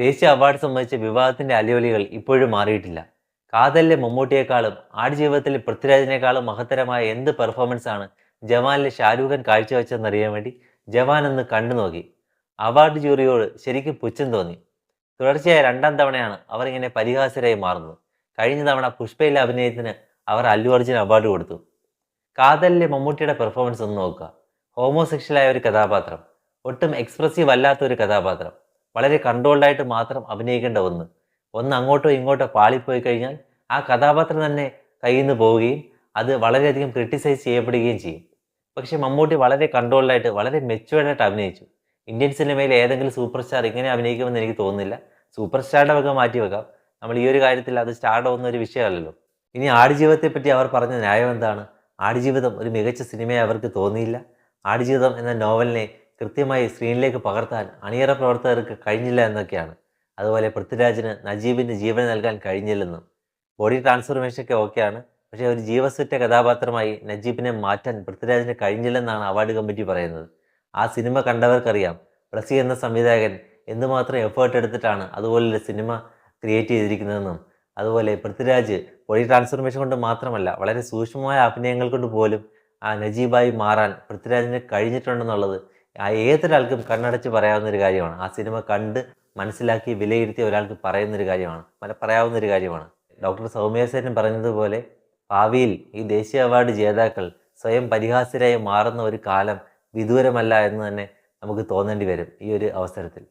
ദേശീയ അവാർഡ് സംബന്ധിച്ച വിവാദത്തിന്റെ അലയൊലികൾ ഇപ്പോഴും മാറിയിട്ടില്ല. കാതലിലെ മമ്മൂട്ടിയെക്കാളും ആടുജീവിതത്തിലെ പൃഥ്വിരാജിനേക്കാളും മഹത്തരമായ എന്ത് പെർഫോമൻസ് ആണ് ജവാനിലെ ഷാരൂഖ് ഖാൻ കാഴ്ചവെച്ചതെന്നറിയാൻ വേണ്ടി ജവാൻ ഒന്ന് കണ്ടു നോക്കി. അവാർഡ് ജൂറിയോട് ശരിക്കും പുച്ഛം തോന്നി. തുടർച്ചയായ രണ്ടാം തവണയാണ് അവർ ഇങ്ങനെ പരിഹാസ്യരായി മാറുന്നത്. കഴിഞ്ഞ തവണ പുഷ്പയിലെ അഭിനയത്തിന് അവർ അല്ലു അർജുൻ അവാർഡ് കൊടുത്തു. കാതലിലെ മമ്മൂട്ടിയുടെ പെർഫോമൻസ് ഒന്ന് നോക്കുക. ഹോമോസെക്ഷലായ ഒരു കഥാപാത്രം, ഒട്ടും എക്സ്പ്രസീവ് അല്ലാത്ത ഒരു കഥാപാത്രം, വളരെ കൺട്രോൾഡായിട്ട് മാത്രം അഭിനയിക്കേണ്ട ഒന്ന് അങ്ങോട്ടോ ഇങ്ങോട്ടോ പാളിപ്പോയി കഴിഞ്ഞാൽ ആ കഥാപാത്രം തന്നെ കയ്യിൽ നിന്ന് പോവുകയും അത് വളരെയധികം ക്രിട്ടിസൈസ് ചെയ്യപ്പെടുകയും ചെയ്യും. പക്ഷേ മമ്മൂട്ടി വളരെ കൺട്രോൾഡായിട്ട് വളരെ മെച്ചുവേർഡായിട്ട് അഭിനയിച്ചു. ഇന്ത്യൻ സിനിമയിൽ ഏതെങ്കിലും സൂപ്പർ സ്റ്റാർ ഇങ്ങനെ അഭിനയിക്കുമെന്ന് എനിക്ക് തോന്നുന്നില്ല. സൂപ്പർ സ്റ്റാറുടെ വക മാറ്റി വെക്കാം, നമ്മൾ ഈ ഒരു കാര്യത്തിൽ അത് സ്റ്റാർഡ് ആവുന്ന ഒരു വിഷയമല്ലല്ലോ. ഇനി ആടുജീവിതത്തെ പറ്റി അവർ പറഞ്ഞ ന്യായം എന്താണ്? ആടുജീവിതം ഒരു മികച്ച സിനിമയെ അവർക്ക് തോന്നിയില്ല. ആടുജീവിതം എന്ന നോവലിനെ കൃത്യമായി സ്ക്രീനിലേക്ക് പകർത്താൻ അണിയറ പ്രവർത്തകർക്ക് കഴിഞ്ഞില്ല എന്നൊക്കെയാണ്. അതുപോലെ പൃഥ്വിരാജിന് നജീബിന് ജീവൻ നൽകാൻ കഴിഞ്ഞില്ലെന്നും. ബോഡി ട്രാൻസ്ഫോർമേഷനൊക്കെ ഓക്കെയാണ്, പക്ഷേ ഒരു ജീവസുറ്റ കഥാപാത്രമായി നജീബിനെ മാറ്റാൻ പൃഥ്വിരാജിന് കഴിഞ്ഞില്ലെന്നാണ് അവാർഡ് കമ്മിറ്റി പറയുന്നത്. ആ സിനിമ കണ്ടവർക്കറിയാം ബ്ലസി എന്ന സംവിധായകൻ എന്തുമാത്രം എഫേർട്ട് എടുത്തിട്ടാണ് അതുപോലൊരു സിനിമ ക്രിയേറ്റ് ചെയ്തിരിക്കുന്നതെന്നും. അതുപോലെ പൃഥ്വിരാജ് ബോഡി ട്രാൻസ്ഫോർമേഷൻ കൊണ്ട് മാത്രമല്ല, വളരെ സൂക്ഷ്മമായ അഭിനയങ്ങൾ കൊണ്ട് പോലും ആ നജീബായി മാറാൻ പൃഥ്വിരാജിന് കഴിഞ്ഞിട്ടുണ്ടെന്നുള്ളത് ഏതൊരാൾക്കും കണ്ണടച്ച് പറയാവുന്നൊരു കാര്യമാണ്. ആ സിനിമ കണ്ട് മനസ്സിലാക്കി വിലയിരുത്തിയ ഒരാൾക്ക് പറയാവുന്നൊരു കാര്യമാണ്. ഡോക്ടർ സൗമ്യസേനൻ പറഞ്ഞതുപോലെ ഭാവിയിൽ ഈ ദേശീയ അവാർഡ് ജേതാക്കൾ സ്വയം പരിഹാസ്യരായി മാറുന്ന ഒരു കാലം വിദൂരമല്ല എന്ന് തന്നെ നമുക്ക് തോന്നേണ്ടി വരും ഈ ഒരു അവസരത്തിൽ.